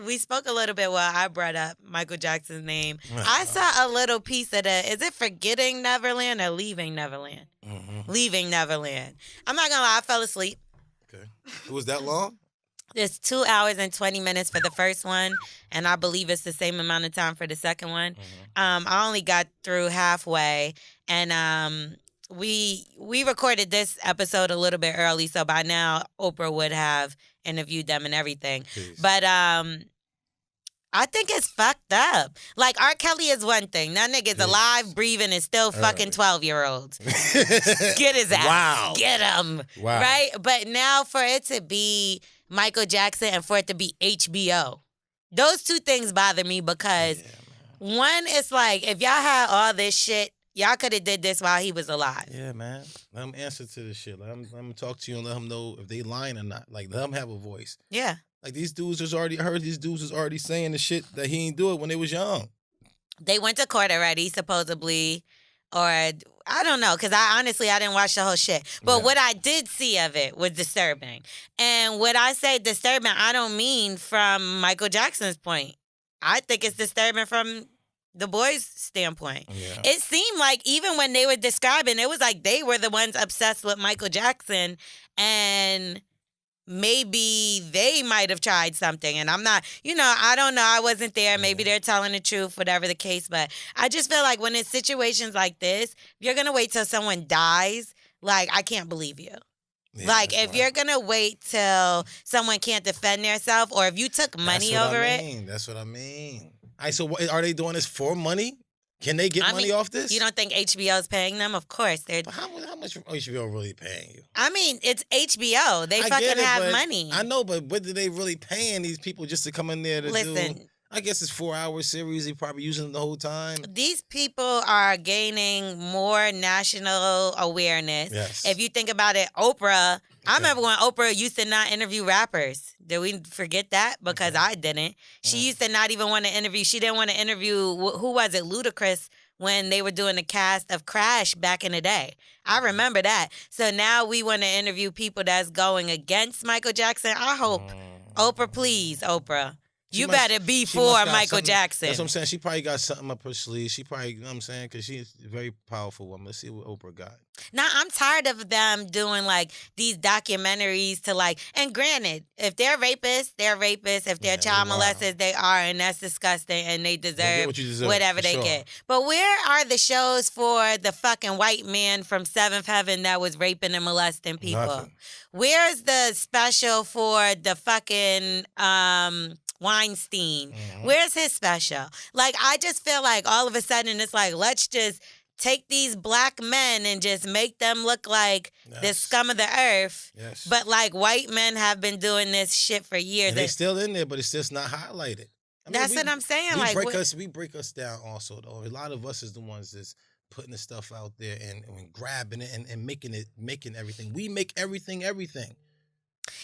We spoke a little bit while I brought up Michael Jackson's name. I saw a little piece of is it Forgetting Neverland or Leaving Neverland? Leaving Neverland. I'm not gonna lie, I fell asleep. Okay. It was that long? It's 2 hours and 20 minutes for the first one, and I believe it's the same amount of time for the second one. I only got through halfway, and we recorded this episode a little bit early, so by now Oprah would have interviewed them and everything. Jeez. But I think it's fucked up. Like, R. Kelly is one thing. That nigga's alive, breathing, and still fucking 12-year-olds. Get his ass. Wow. Get him. Wow. Right? But now for it to be Michael Jackson and for it to be HBO, those two things bother me because one, it's like, if y'all had all this shit, y'all could have did this while he was alive. Yeah, man. Let him answer to this shit. Let him talk to you and let him know if they lying or not. Like, let him have a voice. Yeah. Like, these dudes was already, I heard these dudes was already saying the shit that he ain't do it when they was young. They went to court already, supposedly, or I don't know, because I didn't watch the whole shit. But what I did see of it was disturbing. And when I say disturbing, I don't mean from Michael Jackson's point. I think it's disturbing from the boys' standpoint. Yeah. It seemed like even when they were describing, it was like they were the ones obsessed with Michael Jackson, and maybe they might have tried something. And I'm not, I don't know. I wasn't there. Maybe they're telling the truth, whatever the case. But I just feel like when it's situations like this, you're going to wait till someone dies. Like, I can't believe you. Yeah, like, if you're going to wait till someone can't defend themselves, or if you took money over it. That's what I mean. So are they doing this for money? Can they get money off this? You don't think HBO's paying them? Of course. They're. But how much HBO really paying you? I mean, it's HBO. They fucking have money. I know, but what are they really paying these people just to come in there to Listen, do? I guess it's 4-hour series. They probably using it the whole time. These people are gaining more national awareness. Yes. If you think about it, Oprah, I remember when Oprah used to not interview rappers. Did we forget that? Because I didn't. She used to not even want to interview. She didn't want to interview, who was it, Ludacris, when they were doing the cast of Crash back in the day. I remember that. So now we want to interview people that's going against Michael Jackson. I hope. Oprah, please, Oprah. You better be for Michael Jackson. That's what I'm saying. She probably got something up her sleeve. She probably, you know what I'm saying? Because she's a very powerful woman. Let's see what Oprah got. Now, I'm tired of them doing, like, these documentaries to, like, and granted, if they're rapists, they're rapists. If they're child molesters, they are, and that's disgusting, and they deserve whatever they get. But where are the shows for the fucking white man from Seventh Heaven that was raping and molesting people? Nothing. Where's the special for the fucking Weinstein? Where's his special? Like, I just feel like all of a sudden it's like, let's just take these black men and just make them look like the scum of the earth. Yes. But, like, white men have been doing this shit for years. And they still in there, but it's just not highlighted. I mean, that's what I'm saying. We break us down also, though. A lot of us is the ones that's putting the stuff out there and grabbing it and making everything. We make everything.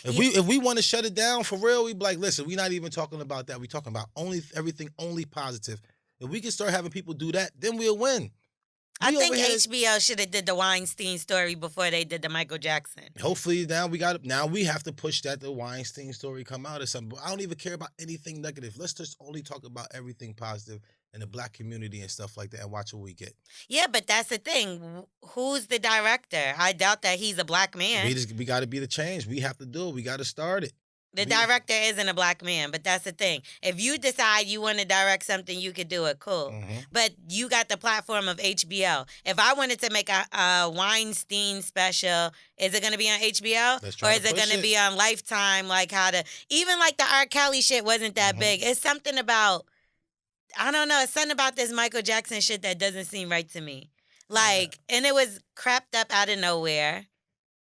If we want to shut it down for real, we be like, listen, we're not even talking about that. We're talking about everything only positive. If we can start having people do that, then we'll win. I think HBO should have did the Weinstein story before they did the Michael Jackson. Hopefully now we have to push that the Weinstein story come out or something. But I don't even care about anything negative. Let's just only talk about everything positive in the black community and stuff like that and watch what we get. Yeah, but that's the thing. Who's the director? I doubt that he's a black man. We got to be the change. We have to do it. We got to start it. The director isn't a black man, but that's the thing. If you decide you want to direct something, you could do it, cool. But you got the platform of HBO. If I wanted to make a Weinstein special, is it going to be on HBO? Or is it going to be on Lifetime? Like even like the R. Kelly shit wasn't that big. It's something about, I don't know, it's something about this Michael Jackson shit that doesn't seem right to me. Like, and it was crept up out of nowhere.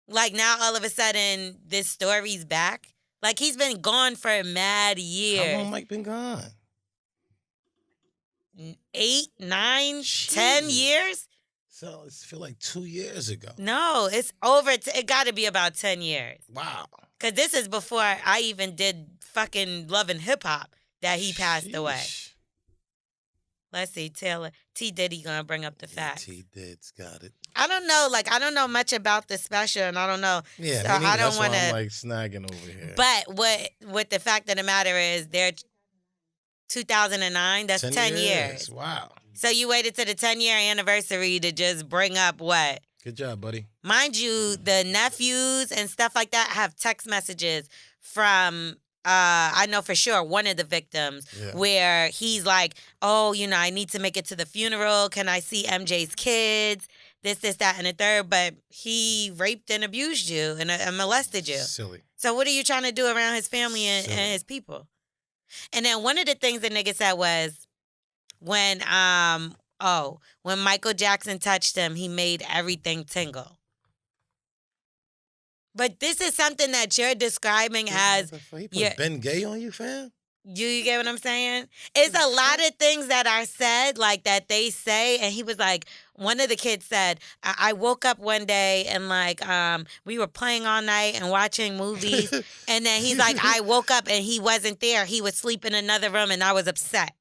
Like, now all of a sudden, this story's back. Like, he's been gone for mad years. How long Mike been gone? 8, 9, 10 years? So it feel like 2 years ago. No, it's over. It got to be about 10 years. Wow. Because this is before I even did fucking Love and Hip Hop that he passed away. Let's see, Taylor. T. Diddy gonna bring up the facts. T. Did's got it. I don't know. Like, I don't know much about the special, and I don't know. Yeah, so me neither. I don't That's why want I'm to. like snagging over here. But what the fact of the matter is, they're 2009. That's 10 years. Wow. So you waited to the 10-year anniversary to just bring up what? Good job, buddy. Mind you, the nephews and stuff like that have text messages from, I know for sure, one of the victims where he's like, oh, you know, I need to make it to the funeral. Can I see MJ's kids? This, that, and the third. But he raped and abused you and molested you. Silly. So what are you trying to do around his family and his people? And then one of the things the nigga said was when Michael Jackson touched him, he made everything tingle. But this is something that you're describing as... He put Ben Gay on you, fam? You get what I'm saying? It's a lot of things that are said, like, that they say, and he was like, one of the kids said, I woke up one day and, like, we were playing all night and watching movies, and then he's like, I woke up and he wasn't there. He was asleep in another room, and I was upset.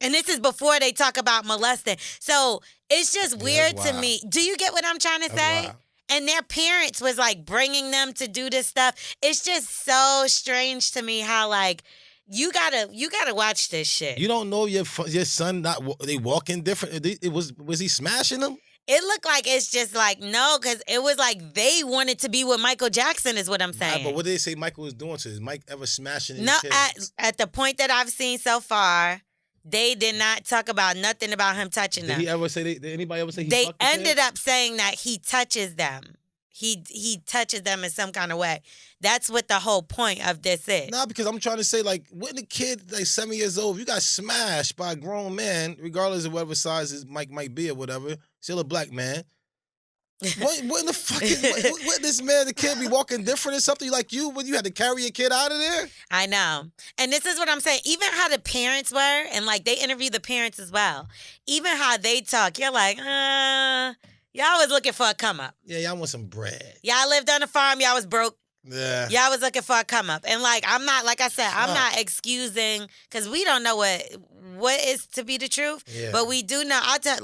And this is before they talk about molesting. So it's just weird to me. Do you get what I'm trying to say? Wild. And their parents was like bringing them to do this stuff. It's just so strange to me how like you gotta watch this shit. You don't know your son they walking different. Was he smashing them? It looked like it's just like no, because it was like they wanted to be with Michael Jackson. Is what I'm saying. But what did they say Michael was doing to? Is Mike ever smashing? His no, kids? At the point that I've seen so far. They did not talk about nothing about him touching them. Did he ever say? Did anybody ever say he They fucked the ended kids? up saying that he touches them. He touches them in some kind of way. That's what the whole point of this is. Nah, because I'm trying to say, like, when a kid, like 7 years old, you got smashed by a grown man, regardless of whatever size his Mike might be or whatever, still a black man. What in the fucking, what this man, the kid be walking different or something like you when you had to carry your kid out of there? I know. And this is what I'm saying. Even how the parents were, and like they interview the parents as well. Even how they talk, you're like, y'all was looking for a come up. Yeah, y'all want some bread. Y'all lived on a farm, y'all was broke. Yeah. Y'all was looking for a come up. And like, I'm not, like I said, I'm not excusing, because we don't know what is to be the truth. Yeah. But we do know,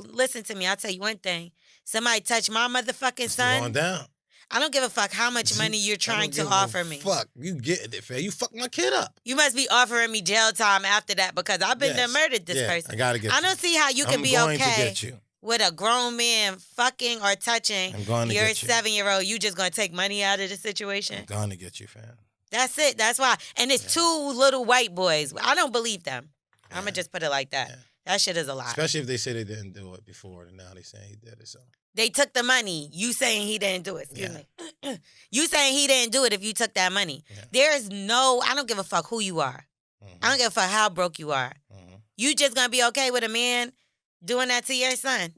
listen to me, I'll tell you one thing. Somebody touch my motherfucking son. Going down. I don't give a fuck how much money you're trying to offer me. Fuck, you getting it, fam. You fucked my kid up. You must be offering me jail time after that because I've been there murdered this person. I gotta get you. I don't see how you can be okay with a grown man fucking or touching your 7-year-old. You just gonna take money out of the situation? I'm gonna get you, fam. That's it. That's why. And it's 2 little white boys. I don't believe them. Yeah. I'm gonna just put it like that. Yeah. That shit is a lie. Especially if they say they didn't do it before, and now they saying he did it. So they took the money. You saying he didn't do it. Excuse me. You saying he didn't do it if you took that money. Yeah. There's no, I don't give a fuck who you are. Mm-hmm. I don't give a fuck how broke you are. Mm-hmm. You just gonna be okay with a man doing that to your son?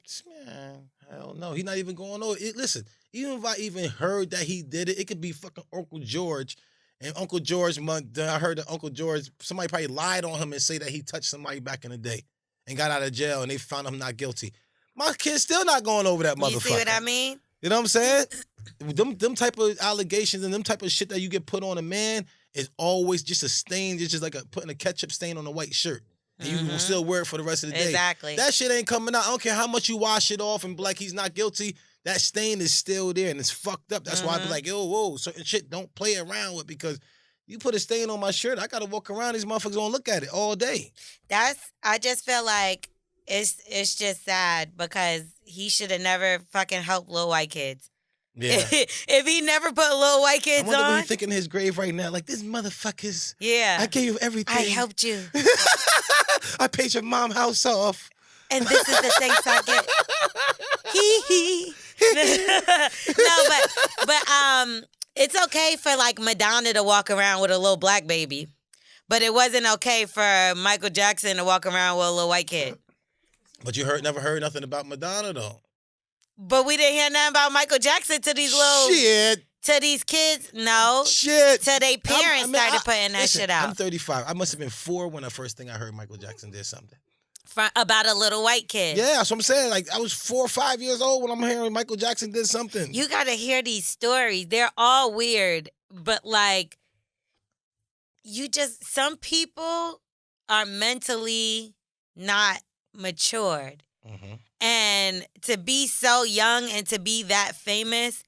Man, hell no. He's not even going over it. Listen, even if I even heard that he did it, it could be fucking Uncle George. And Uncle George, I heard that Uncle George, somebody probably lied on him and say that he touched somebody back in the day and got out of jail and they found him not guilty. My kid's still not going over that motherfucker. You see what I mean? You know what I'm saying? them type of allegations and them type of shit that you get put on a man is always just a stain. It's just like putting a ketchup stain on a white shirt. And you will still wear it for the rest of the day. Exactly. That shit ain't coming out. I don't care how much you wash it off and be like he's not guilty. That stain is still there and it's fucked up. That's why I be like, yo, whoa, certain shit don't play around with because you put a stain on my shirt, I gotta walk around. These motherfuckers gonna look at it all day. I just feel like it's just sad because he should have never fucking helped little white kids. Yeah. If he never put little white kids on. I wonder what he's thinking in his grave right now. Like, this motherfuckers. Yeah. I gave you everything. I helped you. I paid your mom house off. And this is the things I get. Hee No, but it's okay for like Madonna to walk around with a little black baby. But it wasn't okay for Michael Jackson to walk around with a little white kid. But you never heard nothing about Madonna though. But we didn't hear nothing about Michael Jackson to these little shit. To these kids, no. Shit. To their parents started putting that shit out. I'm 35. I must have been 4 when the first thing I heard Michael Jackson did something. About a little white kid. Yeah, that's what I'm saying. Like, I was 4 or 5 years old when I'm hearing Michael Jackson did something. You got to hear these stories. They're all weird, but like, some people are mentally not matured. And to be so young and to be that famous,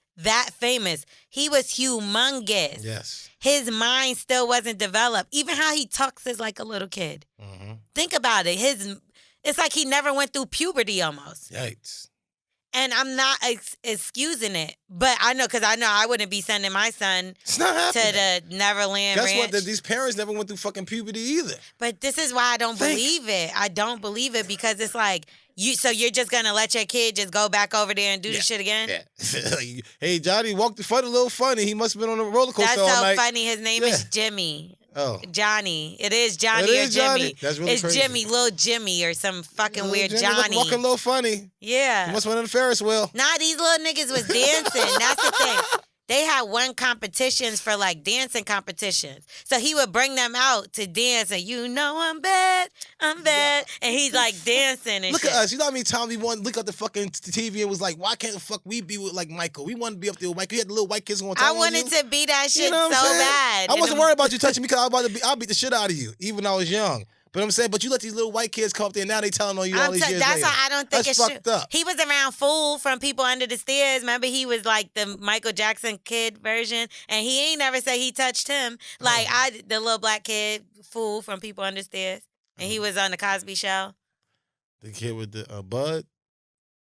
he was humongous. Yes. His mind still wasn't developed. Even how he talks is like a little kid. Think about it. It's like he never went through puberty almost. Yikes. And I'm not excusing it, but I know, because I know I wouldn't be sending my son to the Neverland Guess Ranch. what? These parents never went through fucking puberty either. But this is why I don't believe it. I don't believe it because it's like, so you're just going to let your kid just go back over there and do the shit again? Yeah. Hey, Johnny walked the foot a little funny. He must have been on a roller coaster all night. That's so funny. His name is Jimmy. Oh. Johnny. It is Johnny or Jimmy. That's really crazy. It's Jimmy, little Jimmy or some fucking weird Johnny. Walking a little funny. Yeah. He must have went on the Ferris wheel. Nah, these little niggas was dancing. That's the thing. They had won competitions for like dancing competitions. So he would bring them out to dance and I'm bad. And he's like dancing and look shit. Look at us. You know how many times we wanted to look at the fucking TV and was like, why can't the fuck we be with like Michael? We wanted to be up there with Michael. You had the little white kids going to I wanted to be that shit so bad. I wasn't worried about you touching me because I'll beat the shit out of you, even when I was young. But I'm saying, but you let these little white kids come up there and now they telling on you all these years That's later. why I don't think that's it's fucked up. He was around Fool from People Under the Stairs. Remember, he was like the Michael Jackson kid version, and he ain't never say he touched him. Like the little black kid Fool from People Under the Stairs, and he was on the Cosby Show. The kid with the bud.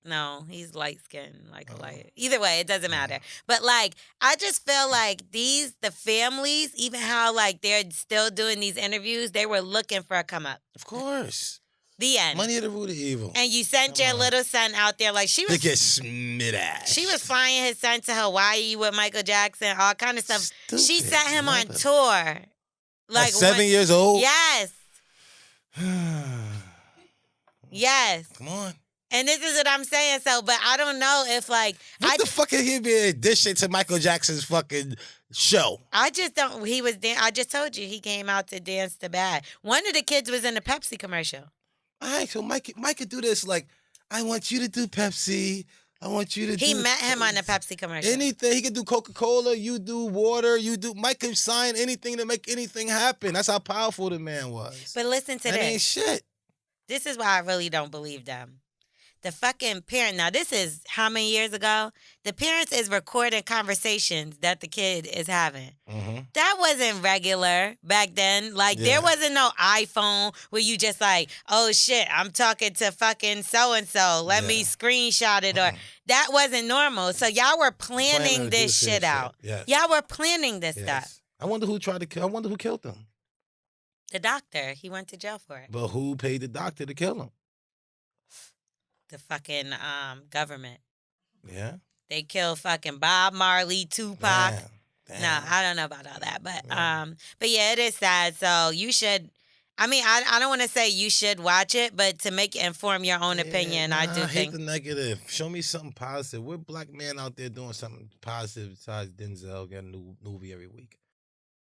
No, he's light skinned, like a light. Either way, it doesn't matter. But like, I just feel like the families, even how like they're still doing these interviews, they were looking for a come up. Of course. The end. Money at the root of evil. And you sent your little son out there like she was. Look at Smith-ass. She was flying his son to Hawaii with Michael Jackson, all kind of stuff. Stupid She sent him on tour. Like 7 years old? Yes. Yes. Come on. And this is what I'm saying. So, but I don't know if like what the fuck is he being addition to Michael Jackson's fucking show? I just don't. I just told you he came out to dance the bad. One of the kids was in the Pepsi commercial. All right, so Mike could do this like, I want you to do Pepsi. I want you to do. He met him on the Pepsi commercial. Anything. He could do Coca-Cola. You do water. Mike could sign anything to make anything happen. That's how powerful the man was. But listen to this. That ain't shit. This is why I really don't believe them. The fucking parent, now this is how many years ago? The parents is recording conversations that the kid is having. That wasn't regular back then. Like, there wasn't no iPhone where you just like, oh shit, I'm talking to fucking so-and-so. Let me screenshot it. Or that wasn't normal. So y'all were planning this shit out. Yes. Y'all were planning this stuff. I wonder who tried to kill. I wonder who killed him. The doctor. He went to jail for it. But who paid the doctor to kill him? The fucking government. Yeah. They killed fucking Bob Marley, Tupac. Damn. No, I don't know about all that, but yeah, it is sad. So you should. I mean, I don't want to say you should watch it, but to inform your own opinion, I do I think. hate the negative. Show me something positive. We're black men out there doing something positive besides Denzel getting a new movie every week.